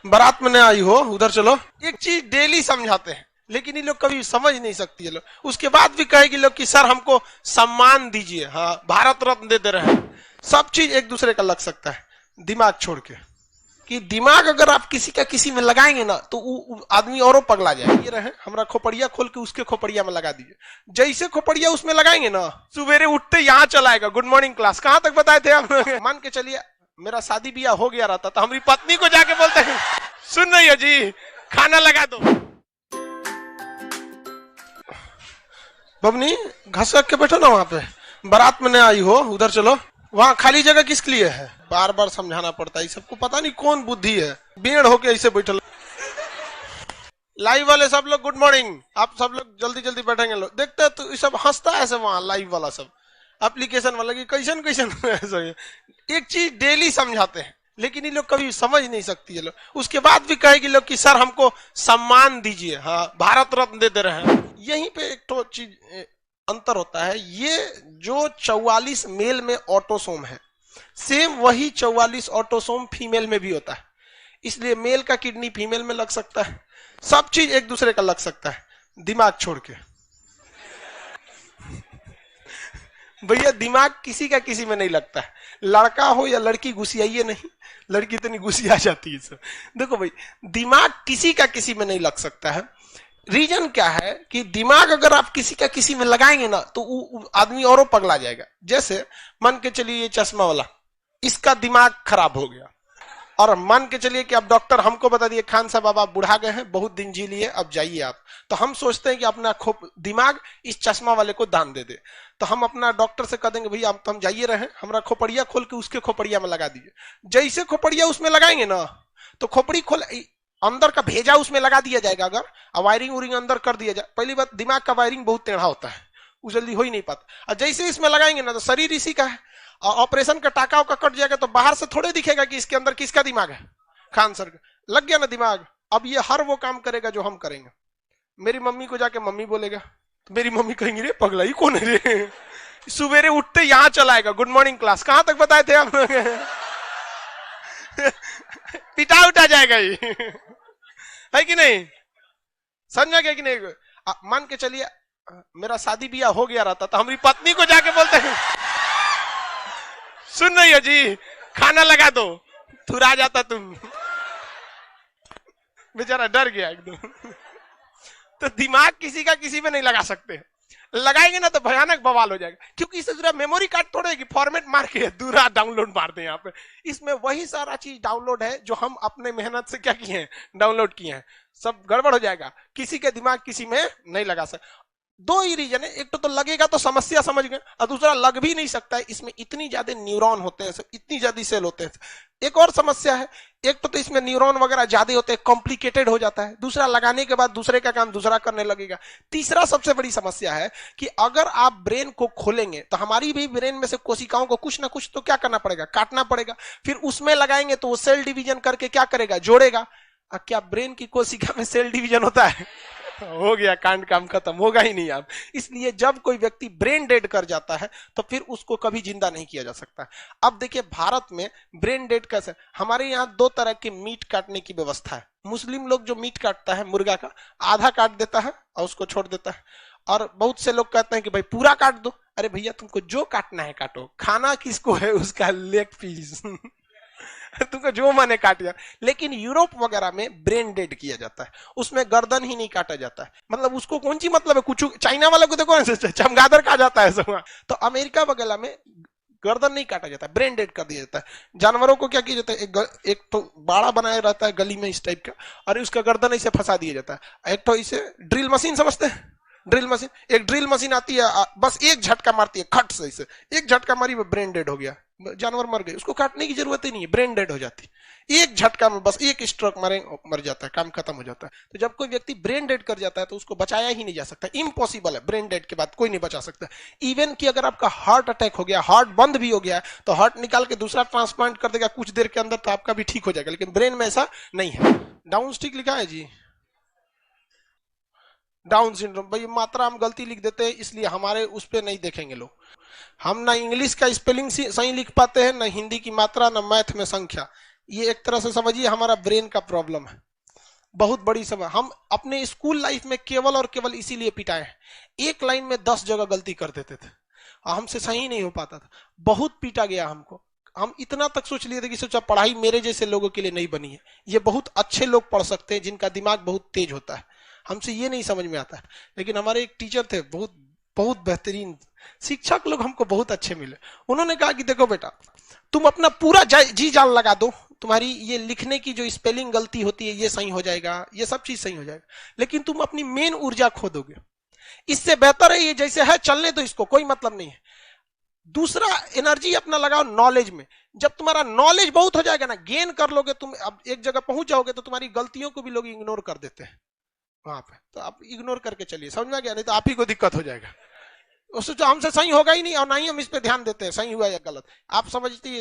बारात में न आई हो उधर चलो। एक चीज डेली समझाते हैं लेकिन ये लोग कभी समझ नहीं सकती है लोग। उसके बाद भी कहेगी लोग कि सर हमको सम्मान दीजिए, हाँ भारत रत्न दे रहे हैं। सब चीज एक दूसरे का लग सकता है, दिमाग छोड़ के। कि दिमाग अगर आप किसी का किसी में लगाएंगे ना तो आदमी औरों पगला जाए। ये रहे हमारा खोपड़िया खोल के उसके खोपड़िया में लगा दीजिए। जैसे खोपड़िया उसमें लगाएंगे ना, सवेरे उठते यहाँ चलाएगा गुड मॉर्निंग क्लास। कहां तक बताए थे आप? मान के चलिए मेरा शादी ब्याह हो गया रहता तो हमारी पत्नी को जाके बोलते हैं सुन रही हो जी, खाना लगा दो। बबनी घस के बैठो ना वहां पे, बारात में न आई हो उधर चलो। वहां खाली जगह किसके लिए है? बार बार समझाना पड़ता है, सबको पता नहीं कौन बुद्धि है, बेड़ होके ऐसे बैठल। लाइव वाले सब लोग गुड मॉर्निंग, आप सब लोग जल्दी जल्दी बैठेंगे। लोग देखते तो ये सब हंसता है ऐसे, वहां लाइव वाला सब एप्लीकेशन वाला की कैसन कैसन। एक चीज डेली समझाते हैं लेकिन ये लोग कभी समझ नहीं सकती है लोग। उसके बाद भी कहेगी लोग कि सर हमको सम्मान दीजिए, हाँ भारत रत्न दे रहे हैं। यहीं पे एक तो चीज अंतर होता है, ये जो 44 मेल में ऑटोसोम है सेम वही 44 ऑटोसोम फीमेल में भी होता है। इसलिए मेल का किडनी फीमेल में लग सकता है, सब चीज एक दूसरे का लग सकता है, दिमाग छोड़ के। भैया दिमाग किसी का किसी में नहीं लगता है, लड़का हो या लड़की घुसियाइए नहीं, लड़की इतनी घुसिया जाती है सब। देखो भाई दिमाग किसी का किसी में नहीं लग सकता है। रीजन क्या है कि दिमाग अगर आप किसी का किसी में लगाएंगे ना तो आदमी औरों पगला जाएगा। जैसे मान के चलिए ये चश्मा वाला, इसका दिमाग खराब हो गया, और मान के चलिए कि अब डॉक्टर हमको बता दिए खान साहब अब आप बुढ़ा गए हैं, बहुत दिन जी लिए, अब जाइए आप। तो हम सोचते हैं कि अपना दिमाग इस चश्मा वाले को दान दे दे। तो हम अपना डॉक्टर से कह देंगे भैया अब तो हम जाइए रहे, हमारा खोपड़िया खोल के उसके खोपड़िया में लगा दीजिए। जैसे खोपड़िया उसमें लगाएंगे ना तो खोपड़ी खोल अंदर का भेजा उसमें लगा दिया जाएगा। अगर वायरिंग उरिंग अंदर कर दिया जाए, पहली बात दिमाग का वायरिंग बहुत टेढ़ा होता है, वो जल्दी हो ही नहीं पाता। और जैसे इसमें लगाएंगे ना तो शरीर इसी का है, ऑपरेशन का टाका का कट जाएगा तो बाहर से थोड़े दिखेगा कि इसके अंदर किसका दिमाग है, खान सर का। लग गया ना दिमाग, अब ये हर वो काम करेगा जो हम करेंगे। मेरी मम्मी को जाके मम्मी बोलेगा तो मेरी मम्मी कहेंगी रे पगला ही कौन है रे, सवेरे उठते यहाँ चलाएगा गुड मॉर्निंग क्लास। कहां तक बताए थे आप? पिटा उठा जाएगा ये, है कि नहीं? समझा गया कि नहीं? मान के चलिए मेरा शादी ब्याह हो गया रहता तो हमारी पत्नी को जाके बोलते हैं सुन रही हो जी, खाना लगा दो, थुरा जाता तुम। बेचारा डर गया एकदम। तो दिमाग किसी का किसी में नहीं लगा सकते, लगाएंगे ना तो भयानक बवाल हो जाएगा। क्योंकि इससे जुड़ा मेमोरी कार्ड थोड़े कि फॉर्मेट मार के दूरा डाउनलोड मार दें यहाँ पे। इसमें वही सारा चीज डाउनलोड है जो हम अपने मेहनत से क्या किए हैं, डाउनलोड किए हैं। सब गड़बड़ हो जाएगा, किसी के दिमाग किसी में नहीं लगा सकते। दो ही रीजन है, एक तो लगेगा तो समस्या समझ गए, और दूसरा लग भी नहीं सकता है, इसमें इतनी ज्यादा न्यूरॉन होते हैं, इतनी ज्यादा सेल होते हैं। एक और समस्या है, एक तो इसमें न्यूरॉन वगैरह ज्यादा होते हैं, कॉम्प्लिकेटेड हो जाता है। दूसरा लगाने के बाद दूसरे का काम दूसरा करने लगेगा। तीसरा सबसे बड़ी समस्या है कि अगर आप ब्रेन को खोलेंगे तो हमारी भी ब्रेन में से कोशिकाओं को कुछ ना कुछ तो क्या करना पड़ेगा, काटना पड़ेगा। फिर उसमें लगाएंगे तो वो सेल डिवीजन करके क्या करेगा, जोड़ेगा। क्या ब्रेन की कोशिका में सेल डिवीजन होता है? हो गया कांड, काम खत्म, होगा ही नहीं आप। इसलिए जब कोई व्यक्ति ब्रेन डेड कर जाता है तो फिर उसको कभी जिंदा नहीं किया जा सकता। अब देखिए भारत में ब्रेन डेड कैसे, हमारे यहाँ दो तरह के मीट काटने की व्यवस्था है। मुस्लिम लोग जो मीट काटता है मुर्गा का, आधा काट देता है और उसको छोड़ देता है। और बहुत से लोग कहते हैं कि भाई पूरा काट दो। अरे भैया तुमको जो काटना है काटो, खाना किसको है उसका लेग पीस। तुमको जो माने काट दिया। लेकिन यूरोप वगैरह में ब्रेन डेड किया जाता है, उसमें गर्दन ही नहीं काटा जाता है। मतलब उसको कौन सी मतलब है, कुछ चाइना वाले को देखो चमगादड़ कहा जाता है सब। तो अमेरिका वगैरह में गर्दन नहीं काटा जाता है, ब्रेन डेड कर दिया जाता है। जानवरों को क्या किया जाता है, एक तो बाड़ा बनाया रहता है गली में इस टाइप का, और उसका गर्दन इसे फंसा दिया जाता है। एक तो इसे ड्रिल मशीन समझते हैं, ड्रिल मशीन, एक ड्रिल मशीन आती है, बस एक झटका मारती है, खट से इसे एक झटका मारी वो ब्रेन डेड हो गया, जानवर मर गए, उसको काटने की जरूरत ही नहीं है, ब्रेन डेड हो जाती है। एक झटका में बस एक स्ट्रोक मारे मर जाता है, काम खत्म हो जाता है। तो जब कोई व्यक्ति ब्रेन डेड कर जाता है तो उसको बचाया ही नहीं जा सकता, इम्पॉसिबल है। ब्रेन डेड के बाद कोई नहीं बचा सकता। इवन कि अगर आपका हार्ट अटैक हो गया, हार्ट बंद भी हो गया तो हार्ट निकाल के दूसरा ट्रांसप्लांट कर देगा कुछ देर के अंदर, तो आपका भी ठीक हो जाएगा। लेकिन ब्रेन में ऐसा नहीं है। डाउन स्टिक लिखा है जी, डाउन सिंड्रोम। भाई मात्रा हम गलती लिख देते हैं, इसलिए हमारे उस पर नहीं देखेंगे लोग। हम ना इंग्लिश का स्पेलिंग सही लिख पाते हैं, ना हिंदी की मात्रा, ना मैथ में संख्या। ये एक तरह से समझिए हमारा ब्रेन का प्रॉब्लम है, बहुत बड़ी समय। हम अपने स्कूल लाइफ में केवल और केवल इसीलिए पिटाए हैं, एक लाइन में 10 जगह गलती कर देते थे और हमसे सही नहीं हो पाता था, बहुत पीटा गया हमको। हम इतना तक सोच लिए थे कि सोचा पढ़ाई मेरे जैसे लोगों के लिए नहीं बनी है, ये बहुत अच्छे लोग पढ़ सकते हैं जिनका दिमाग बहुत तेज होता है, हमसे ये नहीं समझ में आता है। लेकिन हमारे एक टीचर थे, बहुत बहुत बेहतरीन शिक्षक लोग हमको बहुत अच्छे मिले। उन्होंने कहा कि देखो बेटा, तुम अपना पूरा जी जान लगा दो, तुम्हारी ये लिखने की जो स्पेलिंग गलती होती है ये सही हो जाएगा, ये सब चीज सही हो जाएगा, लेकिन तुम अपनी मेन ऊर्जा खो दोगे। इससे बेहतर है ये जैसे है चलने दो, इसको कोई मतलब नहीं है। दूसरा, एनर्जी अपना लगाओ नॉलेज में। जब तुम्हारा नॉलेज बहुत हो जाएगा ना, गेन कर लोगे तुम, अब एक जगह पहुंच जाओगे तो तुम्हारी गलतियों को भी लोग इग्नोर कर देते हैं वहां पे, तो आप इग्नोर करके चलिए, समझ में आ गया? नहीं तो आप ही को दिक्कत हो जाएगा। उससे जो हमसे सही होगा ही नहीं और ना ही हम इस पे ध्यान देते हैं सही हुआ या गलत, आप समझती है।